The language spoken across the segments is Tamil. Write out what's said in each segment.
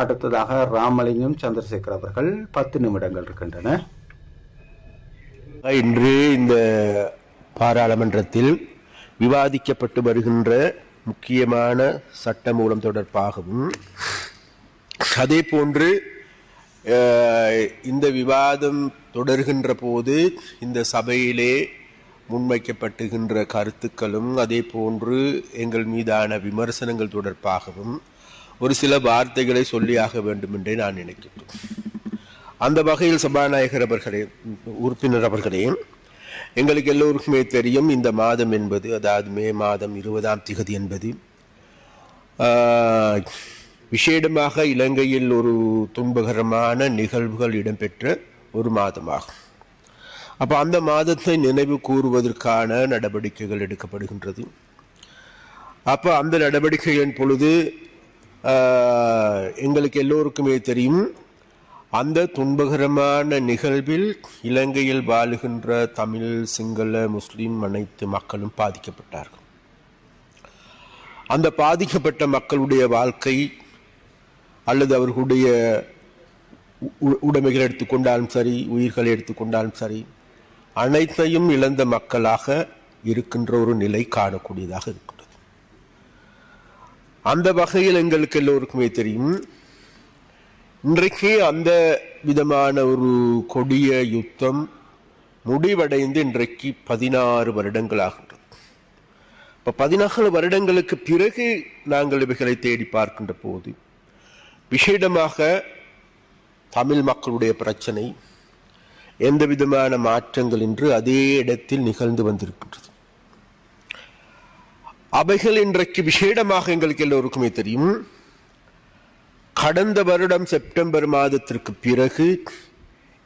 அடுத்ததாக ராமலிங்கம் சந்திரசேகர் அவர்கள் 10 நிமிடங்கள் இருக்கின்றன. இன்று இந்த பாராளுமன்றத்தில் விவாதிக்கப்பட்டு வருகின்ற முக்கியமான சட்டமூலம் தொடர்பாகவும் அதே போன்று இந்த விவாதம் தொடர்கின்ற போது இந்த சபையிலே முன்வைக்கப்பட்டுகின்ற கருத்துக்களும் அதே போன்று எங்கள் மீதான விமர்சனங்கள் தொடர்பாகவும் ஒரு சில வார்த்தைகளை சொல்லியாக வேண்டும் என்றே நான் நினைக்கிறேன். அந்த வகையில் சபாநாயகர் அவர்களே, உறுப்பினர் அவர்களே, எங்களுக்கு எல்லோருக்குமே தெரியும் இந்த மாதம் என்பது, அதாவது மே மாதம் 20ஆம் திகதி என்பது விசேடமாக இலங்கையில் ஒரு துன்பகரமான நிகழ்வுகள் இடம்பெற்ற ஒரு மாதமாகும். அப்போ அந்த மாதத்தை நினைவு கூறுவதற்கான நடவடிக்கைகள் எடுக்கப்படுகின்றது. அப்போ அந்த நடவடிக்கைகளின் பொழுது எங்களுக்கு எல்லோருக்குமே தெரியும், அந்த துன்பகரமான நிகழ்வில் இலங்கையில் வாழுகின்ற தமிழ், சிங்கள, முஸ்லிம் அனைத்து மக்களும் பாதிக்கப்பட்டார்கள். அந்த பாதிக்கப்பட்ட மக்களுடைய வாழ்க்கை அல்லது அவர்களுடைய உடைமைகள் எடுத்துக்கொண்டாலும் சரி, உயிர்களை எடுத்துக்கொண்டாலும் சரி, அனைத்தையும் இழந்த மக்களாக இருக்கின்ற ஒரு நிலை காணக்கூடியதாக இருக்கிறது. அந்த வகையில் எங்களுக்கு எல்லோருக்குமே தெரியும், இன்றைக்கு அந்த விதமான ஒரு கொடிய யுத்தம் முடிவடைந்து இன்றைக்கு 16 வருடங்கள் ஆகின்றது. இப்போ 14 வருடங்களுக்கு பிறகு நாங்கள் இவைகளை தேடி பார்க்கின்ற போது விசேடமாக தமிழ் மக்களுடைய பிரச்சனை எந்த விதமான மாற்றங்கள் என்று அதே இடத்தில் நிகழ்ந்து வந்திருக்கின்றது. அவைகள் இன்றைக்கு விசேடமாக எங்களுக்கு எல்லோருக்குமே தெரியும், கடந்த வருடம் செப்டம்பர் மாதத்திற்கு பிறகு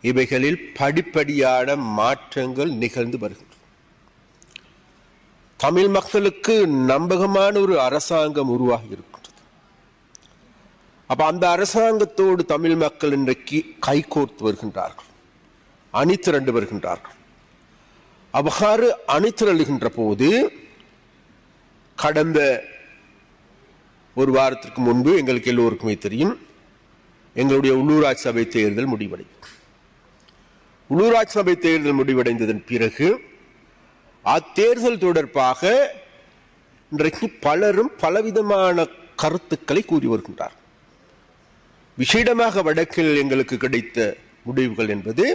இவைகளில் படிப்படியான மாற்றங்கள் நிகழ்ந்து வருகின்றன. தமிழ் மக்களுக்கு நம்பகமான ஒரு அரசாங்கம் உருவாகி இருக்கின்றது. அப்ப அந்த அரசாங்கத்தோடு தமிழ் மக்கள் இன்றைக்கு கைகோர்த்து வருகின்றார்கள், அணிதிரண்டு வருகின்றார்கள். அவ்வாறு அணிதிரளுகின்ற போது கடந்த ஒரு வாரத்திற்கு முன்பு எங்களுக்கு எல்லோருக்குமே தெரியும், எங்களுடைய உள்ளூராட்சி சபை தேர்தல் முடிவடைந்தது. உள்ளூராட்சி சபை தேர்தல் முடிவடைந்ததன் பிறகு அத்தேர்தல் தொடர்பாக இன்றைக்கு பலரும் பலவிதமான கருத்துக்களை கூறி வருகின்றார். விசேடமாக வடக்கில் எங்களுக்கு கிடைத்த முடிவுகள் என்பது,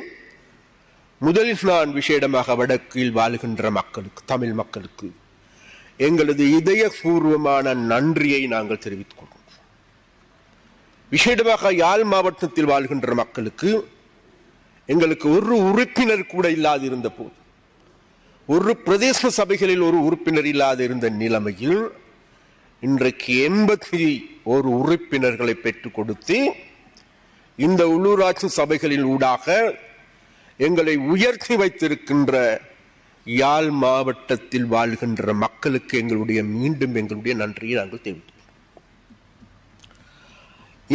முதலில் நான் விசேடமாக வடக்கில் வாழுகின்ற மக்களுக்கு, தமிழ் மக்களுக்கு எங்களது இதயபூர்வமான நன்றியை நாங்கள் தெரிவித்துக் கொள்கிறோம். விசேடமாக யாழ் மாவட்டத்தில் வாழ்கின்ற மக்களுக்கு எங்களுக்கு ஒரு உறுப்பினர் கூட இல்லாது இருந்த போது, ஒரு பிரதேச சபைகளில் ஒரு உறுப்பினர் இல்லாது இருந்த நிலைமையில் இன்றைக்கு 81 உறுப்பினர்களை பெற்றுக் கொடுத்து இந்த உள்ளூராட்சி சபைகளின் ஊடாக எங்களை உயர்த்தி வைத்திருக்கின்ற யாழ் மாவட்டத்தில் வாழ்கின்ற மக்களுக்கு மீண்டும் எங்களுடைய நன்றியை நாங்கள் தெரிவித்தோம்.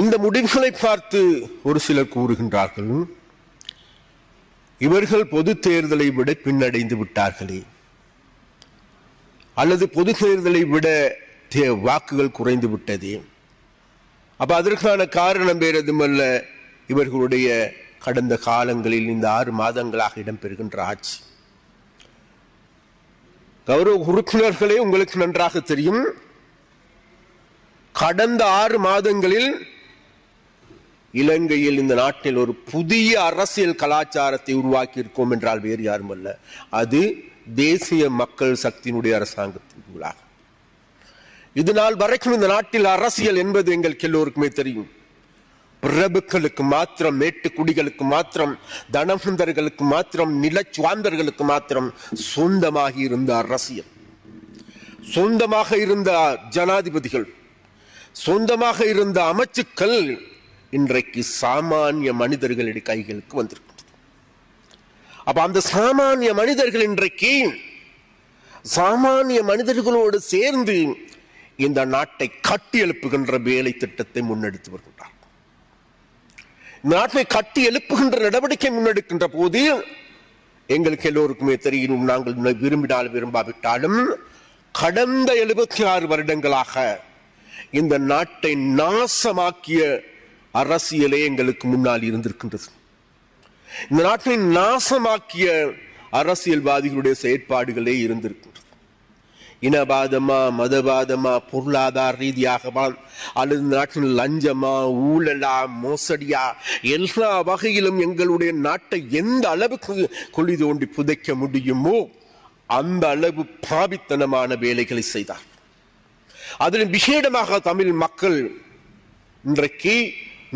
இந்த முடிவுகளை பார்த்து ஒரு சிலர் கூறுகின்றார்கள், இவர்கள் பொது தேர்தலை விட பின்னடைந்து விட்டார்களே, அல்லது பொது தேர்தலை விட வாக்குகள் குறைந்து விட்டதே. அப்ப அதற்கான காரணம் வேறு எதுமல்ல, இவர்களுடைய கடந்த காலங்களில் இந்த 6 மாதங்களாக இடம்பெறுகின்ற ஆட்சி. கௌரவ உறுப்பினர்களே, உங்களுக்கு நன்றாக தெரியும், கடந்த 6 மாதங்களில் இலங்கையில், இந்த நாட்டில் ஒரு புதிய அரசியல் கலாச்சாரத்தை உருவாக்கி இருக்கோம் என்றால் வேறு யாரும் அல்ல, அது தேசிய மக்கள் சக்தியினுடைய அரசாங்கத்தின் ஊடாக. இதனால் வரைக்கும் இந்த நாட்டில் அரசியல் என்பது எங்களுக்கு எல்லோருக்குமே தெரியும், பிரபுக்களுக்கு மாத்திரம், மேட்டுக்குடிகளுக்கு மாத்திரம், தனவந்தர்களுக்கு மாத்திரம், நிலச்சுவாந்தர்களுக்கு மாத்திரம் சொந்தமாக இருந்த அரசியல், சொந்தமாக இருந்த ஜனாதிபதிகள், சொந்தமாக இருந்த அமைச்சுக்கள் இன்றைக்கு சாமானிய மனிதர்களுடைய கைகளுக்கு வந்திருக்கிறது. அப்ப அந்த சாமானிய மனிதர்கள் இன்றைக்கு சாமானிய மனிதர்களோடு சேர்ந்து இந்த நாட்டை கட்டி எழுப்புகின்ற வேலை திட்டத்தை முன்னெடுத்து வருகின்றார். இந்த நாட்டை கட்டி எழுப்புகின்ற நடவடிக்கை முன்னெடுக்கின்ற போது எங்களுக்கு எல்லோருக்குமே தெரியும், நாங்கள் விரும்பினால் விரும்பாவிட்டாலும் கடந்த 76 வருடங்களாக இந்த நாட்டை நாசமாக்கிய அரசியலே எங்களுக்கு முன்னால் இருந்திருக்கின்றது. இந்த நாட்டை நாசமாக்கிய அரசியல்வாதிகளுடைய செயற்பாடுகளே இருந்திருக்கின்றது. இனவாதமா, மதவாதமா, பொருளாதார ரீதியாகவா, அல்லது நாட்டின் லஞ்சமா, ஊழலா, மோசடியா, எல்லா வகையிலும் எங்களுடைய நாட்டை எந்த அளவுக்கு குழி தோண்டி புதைக்க முடியுமோ அந்த அளவு பாவித்தனமான வேலைகளை செய்தார். அதில் விசேடமாக தமிழ் மக்கள் இன்றைக்கு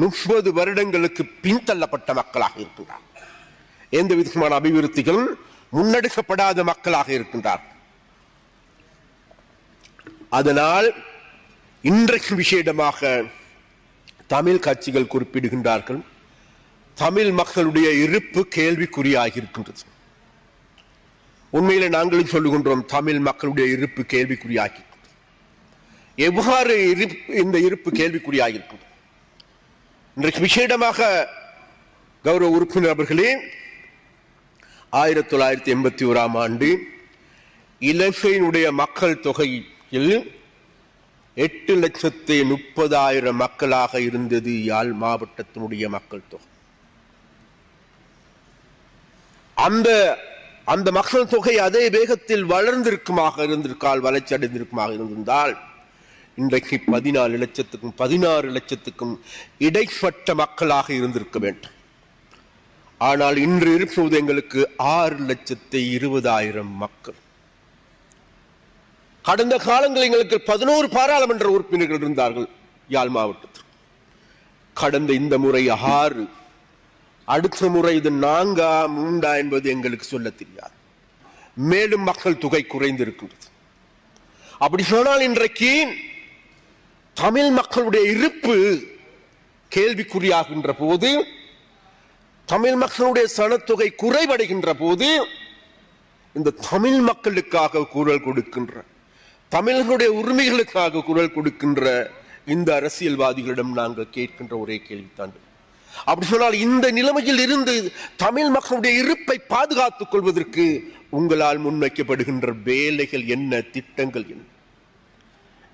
30 வருடங்களுக்கு பின்தள்ளப்பட்ட மக்களாக இருக்கின்றார். எந்த விதமான அபிவிருத்திகளும் முன்னெடுக்கப்படாத மக்களாக இருக்கின்றார். அதனால் இன்றைக்கு விசேடமாக தமிழ் கட்சிகள் குறிப்பிடுகின்றார்கள், தமிழ் மக்களுடைய இருப்பு கேள்விக்குறியாகி இருக்கின்றது. உண்மையிலே நாங்களும் சொல்லுகின்றோம், தமிழ் மக்களுடைய இருப்பு கேள்விக்குறியாகி. எவ்வாறு இந்த இருப்பு கேள்விக்குறியாகி இருக்கின்றது? இன்றைக்கு விசேடமாக கௌரவ உறுப்பினர் அவர்களே, 1981ஆம் ஆண்டு இலங்கையினுடைய மக்கள் தொகையில் 8,30,000 மக்களாக இருந்தது யாழ் மாவட்டத்தினுடைய மக்கள் தொகை. அந்த மக்கள் தொகை அதே வேகத்தில் வளர்ந்திருக்குமாக இருந்திருக்கால், வளர்ச்சி அடைந்திருக்குமாக இருந்திருந்தால் இன்றைக்கு 14 லட்சத்துக்கும் 16 லட்சத்துக்கும் இடைப்பட்ட மக்களாக இருந்திருக்க வேண்டும். ஆனால் இன்று இருப்பது எங்களுக்கு 6,20,000 மக்கள். கடந்த காலங்களில் எங்களுக்கு 11 பாராளுமன்ற உறுப்பினர்கள் இருந்தார்கள் யாழ் மாவட்டத்தில். கடந்த இந்த முறை 6, அடுத்த முறை இது 4 3 என்பது எங்களுக்கு சொல்ல தெரியாது. மேலும் மக்கள் தொகை குறைந்திருக்கின்றது. அப்படி சொன்னால் இன்றைக்கு தமிழ் மக்களுடைய இருப்பு கேள்விக்குறியாகின்ற போது, தமிழ் மக்களுடைய சனத்தொகை குறைவடைகின்ற போது, இந்த தமிழ் மக்களுக்காக குரல் கொடுக்கின்ற, தமிழர்களுடைய உரிமைகளுக்காக குரல் கொடுக்கின்ற இந்த அரசியல்வாதிகளிடம் நாங்கள் கேட்கின்ற ஒரே கேள்வித்தான். அப்படி சொன்னால் இந்த நிலைமையில் இருந்து தமிழ் மக்களுடைய இருப்பை பாதுகாத்துக் கொள்வதற்கு உங்களால் முன்வைக்கப்படுகின்ற வேலைகள் என்ன, திட்டங்கள் என்ன?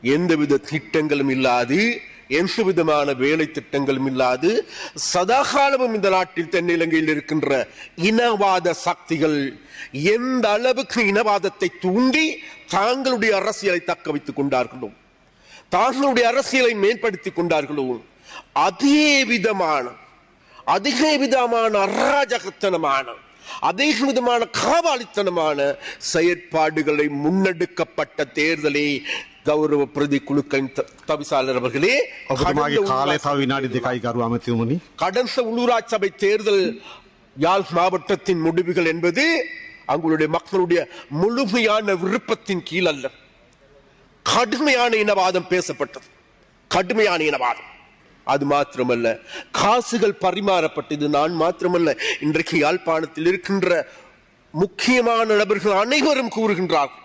எந்தவித திட்டங்களும் இல்லாது, எந்த விதமான வேலை திட்டங்களும் இல்லாது, சதாகாலமும் இந்த நாட்டில் தென்னிலங்கையில் இருக்கின்ற இனவாத சக்திகள் எந்த அளவுக்கு இனவாதத்தை தூண்டி தாங்களுடைய அரசியலை தக்க வைத்துக் கொண்டார்களோ, தாங்களுடைய அரசியலை மேம்படுத்திக் கொண்டார்களோ, அதே விதமான அராஜகத்தனமான, அதே விதமான காவாலித்தனமான செயற்பாடுகளை முன்னெடுக்கப்பட்ட தேர்தலை கௌரவ பிரதி குழுக்களின் தவிசாளர் அவர்களே, கடந்த உள்ளூராட்சி சபை தேர்தல் யாழ் மாவட்டத்தின் முடிவுகள் என்பது அங்களுடைய மக்களுடைய முழுமையான விருப்பத்தின் கீழ் அல்ல. கடுமையான இனவாதம் பேசப்பட்டது, கடுமையான இனவாதம். அது மாத்திரமல்ல, காசுகள் பரிமாறப்பட்டது. நான் மாத்திரமல்ல, இன்றைக்கு யாழ்ப்பாணத்தில் இருக்கின்ற முக்கியமான நபர்கள் அனைவரும் கூறுகின்றார்கள்,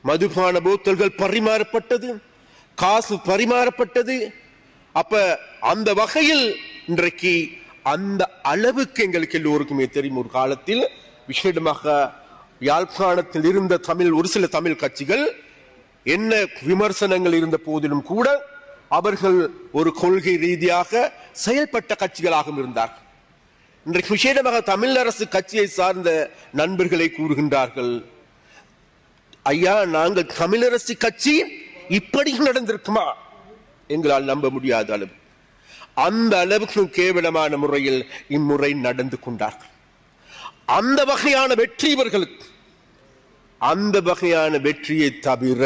மதுபான போத்தல்கள் பரிமாறப்பட்டது, காசு பரிமாறப்பட்டது. அப்ப அந்த வகையில் இன்றைக்கு அந்த அளவுக்கு எங்களுக்கு எல்லோருக்குமே தெரியும், ஒரு காலத்தில் விசேடமாக யாழ்ப்பாணத்தில் இருந்த ஒரு சில தமிழ் கட்சிகள் என்ன விமர்சனங்கள் இருந்த போதிலும் கூட அவர்கள் ஒரு கொள்கை ரீதியாக செயல்பட்ட கட்சிகளாகவும் இருந்தார்கள். இன்றைக்கு விசேடமாக தமிழ் அரசு கட்சியை சார்ந்த நண்பர்களை கூறுகின்றார்கள், ஐயா, நாங்கள் தமிழரசு கட்சி இப்படி நடந்திருக்குமா? எங்களால் நம்ப முடியாத அளவு, அந்த அளவுக்கு கேவலமான முறையில் இம்முறை நடந்து கொண்டார்கள். அந்த வகையான வெற்றி இவர்களுக்கு, அந்த வகையான வெற்றியை தவிர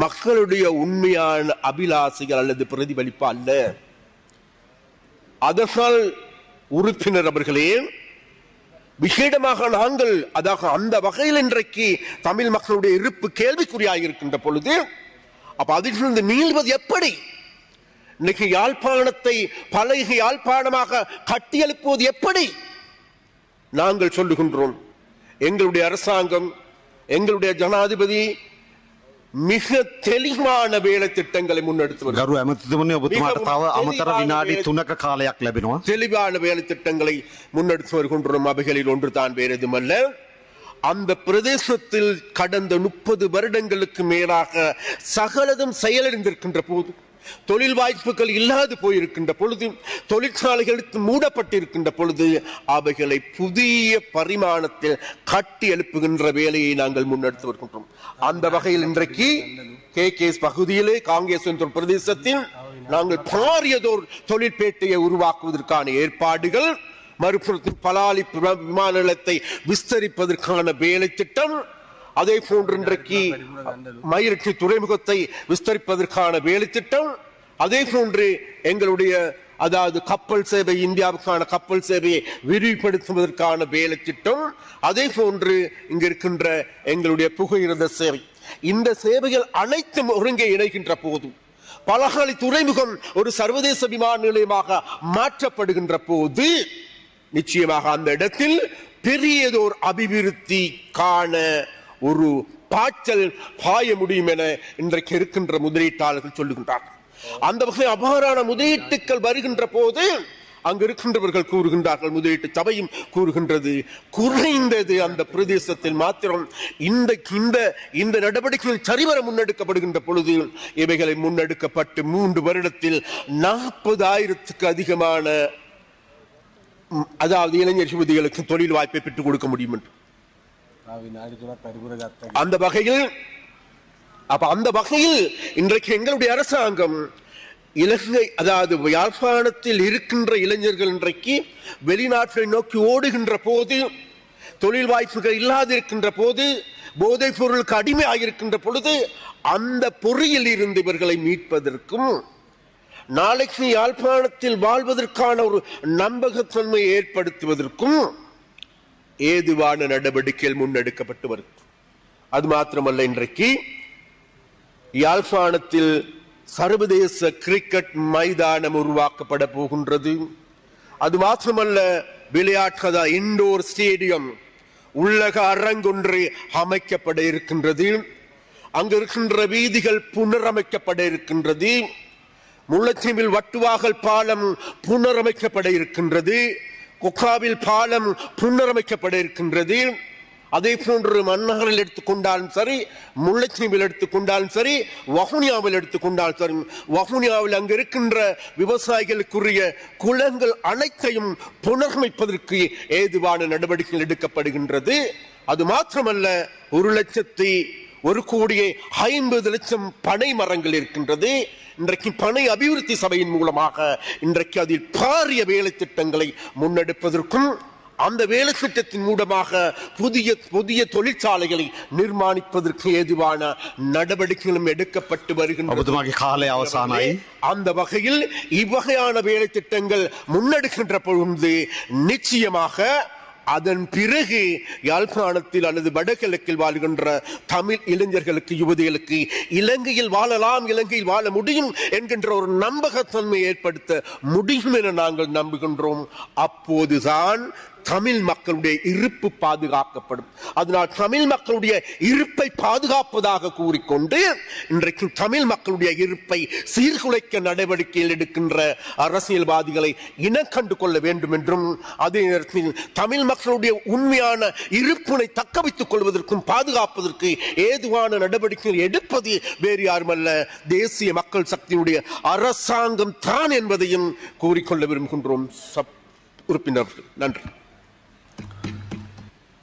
மக்களுடைய உண்மையான அபிலாசைகள் அல்லது பிரதிபலிப்பு அல்ல. அதனால் உறுப்பினர் அவர்களே, விசேடமாக நாங்கள் அந்த வகையில் இன்றைக்கு தமிழ் மக்களுடைய இருப்பு கேள்விக்குறியாக இருக்கின்ற பொழுது, அப்ப அதிலிருந்து மீள்வது எப்படி? இன்னைக்கு யாழ்ப்பாணத்தை பழைய யாழ்ப்பாணமாக கட்டியெழுப்புவது எப்படி? நாங்கள் சொல்லுகின்றோம், எங்களுடைய அரசாங்கம், எங்களுடைய ஜனாதிபதி மிக தெளிவான வேலை திட்டங்களை முன்னெடுத்து தெளிவான வேலை திட்டங்களை முன்னெடுத்து வருகின்றோம். அவைகளில் ஒன்று தான் வேறு எதுமல்ல, அந்த பிரதேசத்தில் கடந்த 30 வருடங்களுக்கு மேலாக சகலதும் செயலிழந்திருக்கின்ற போது, தொழில் வாய்ப்புகள் இல்லாது போயிருக்கின்ற பொழுது, தொழிற்சாலைகளுக்கு மூடப்பட்டிருக்கின்ற பொழுது, அவைகளை புதிய பரிமாணத்தில் கட்டி எழுப்புகின்ற வேலையை நாங்கள் முன்னெடுத்து வருகின்றோம். அந்த வகையில் இன்றைக்கு கேகேஎஸ் பகுதியிலே காங்கேஸ் என்ற பிரதேசத்தில் நாங்கள் பாரியதோர் தொழிற்பேட்டையை உருவாக்குவதற்கான ஏற்பாடுகள், மறுபுறத்தில் பலாலி விமான நிலையத்தை விஸ்தரிப்பதற்கான வேலை திட்டம், அதே போன்று இன்றைக்கு மயிரிட்டி துறைமுகத்தை விஸ்தரிப்பதற்கான வேலை திட்டம், அதே போன்று எங்களுடைய அதாவது கப்பல் சேவை, இந்தியாவுக்கான கப்பல் சேவையை விரிவுபடுத்துவதற்கான வேலை திட்டம், அதே போன்று இங்க இருக்கின்ற எங்களுடைய புகையிரத சேவை, இந்த சேவைகள் அனைத்தும் ஒருங்கே இணைகின்ற போது, பலகாலி துறைமுகம் ஒரு சர்வதேச விமான நிலையமாக மாற்றப்படுகின்ற போது, நிச்சயமாக அந்த இடத்தில் பெரியதோர் அபிவிருத்தி காண ஒரு பாய்ச்சல் பாய முடியும் என இன்றைக்கு இருக்கின்ற முதலீட்டாளர்கள் சொல்லுகின்றார்கள். அந்த வகையில் அபாரான முதலீட்டுகள் வருகின்ற போது அங்கு இருக்கின்றவர்கள் கூறுகின்றார்கள், முதலீட்டு சபையும் கூறுகின்றது, குறைந்தது அந்த பிரதேசத்தில் மாத்திரம் இந்த நடவடிக்கைகள் சரிவர முன்னெடுக்கப்படுகின்ற பொழுது, இவைகளை முன்னெடுக்கப்பட்டு 3 வருடத்தில் 40,000க்கு அதிகமான அதாவது இளைஞர் யுவதிகளுக்கு தொழில் வாய்ப்பை பெற்றுக் கொடுக்க முடியும் என்று அந்த வகையில் இன்றைக்கு எங்களுடைய அரசாங்கம் இலங்கை அதாவது யாழ்ப்பாணத்தில் இருக்கின்ற இளைஞர்கள் இன்றைக்கு வெளிநாட்டை நோக்கி ஓடுகின்ற போது, தொழில் வாய்ப்புகள் இல்லாதிருக்கின்ற போது, போதைப் பொருளுக்கு அடிமையாகிருக்கின்ற பொழுது, அந்த பொறியில் இருந்து இவர்களை மீட்பதற்கும், நாளைக்கு யாழ்ப்பாணத்தில் வாழ்வதற்கான ஒரு நம்பகத்தன்மையை ஏற்படுத்துவதற்கும் ஏதுவான நடவடிக்கைகள் முன்னெடுக்கப்பட்டு வருகிறது. அது மாத்திரமல்ல, இன்றைக்கு யாழ்ப்பாணத்தில் சர்வதேச கிரிக்கெட் மைதானம் உருவாக்கப்பட போகின்றது. அது மாத்திரமல்ல, விளையாட்டு இண்டோர் ஸ்டேடியம் உள்ளக அரங்கொன்று அமைக்கப்பட இருக்கின்றது. அங்கு இருக்கின்ற வீதிகள் புனரமைக்கப்பட இருக்கின்றது. முல்லைத்தீவில் வட்டுவாகல் பாலம் புனரமைக்கப்பட இருக்கின்றது. கொக்காவில் பாலம் புனரமைக்கப்பட இருக்கின்றது. அதே போன்று மன்னகரில் எடுத்துக்கொண்டாலும் சரி, முல்லைத்தீவில் எடுத்துக்கொண்டாலும் சரி, வவுனியாவில் எடுத்துக்கொண்டாலும் சரி, வவுனியாவில் அங்கு இருக்கின்ற விவசாயிகளுக்குரிய குளங்கள் அனைத்தையும் புனரமைப்பதற்கு ஏதுவான நடவடிக்கைகள் எடுக்கப்படுகின்றது. அது மாத்திரமல்ல, 1,50,00,000 பனை மரங்கள் இருக்கின்றது. இன்றைக்கு பனை அபிவிருத்தி சபையின் மூலமாக இன்றைக்கு அதில் பாரிய வேலை திட்டங்களை முன்னெடுப்பதற்கும், அந்த வேலை திட்டத்தின் மூலமாக புதிய தொழிற்சாலைகளை நிர்மாணிப்பதற்கு ஏதுவான நடவடிக்கைகளும் எடுக்கப்பட்டு வருகின்றன. அந்த வகையில் இவ்வகையான வேலை திட்டங்கள் முன்னெடுக்கின்ற பொழுது நிச்சயமாக அதன் பிறகு யாழ்ப்பாணத்தில் அல்லது வடகிழக்கில் வாழ்கின்ற தமிழ் இளைஞர்களுக்கு, யுவதிகளுக்கு இலங்கையில் வாழலாம், இலங்கையில் வாழ முடியும் என்கின்ற ஒரு நம்பகத்தன்மை ஏற்படுத்த முடியும் என நாங்கள் நம்புகின்றோம். அப்போதுதான் தமிழ் மக்களுடைய இருப்பு பாதுகாக்கப்படும். அதனால் தமிழ் மக்களுடைய இருப்பை பாதுகாப்பதாக கூறிக்கொண்டு இன்றைக்கு தமிழ் மக்களுடைய இருப்பை சீர்குலைக்க நடவடிக்கையில் எடுக்கின்ற அரசியல்வாதிகளை இனக்கண்டு கொள்ள வேண்டும் என்றும், அதே நேரத்தில் தமிழ் மக்களுடைய உண்மையான இருப்பினை தக்க வைத்துக் கொள்வதற்கும் பாதுகாப்பதற்கு ஏதுவான நடவடிக்கைகள் எடுப்பது வேறு யாருமல்ல, தேசிய மக்கள் சக்தியுடைய அரசாங்கம் தான் என்பதையும் கூறிக்கொள்ள விரும்புகின்றோம். உறுப்பினர்கள் நன்றி.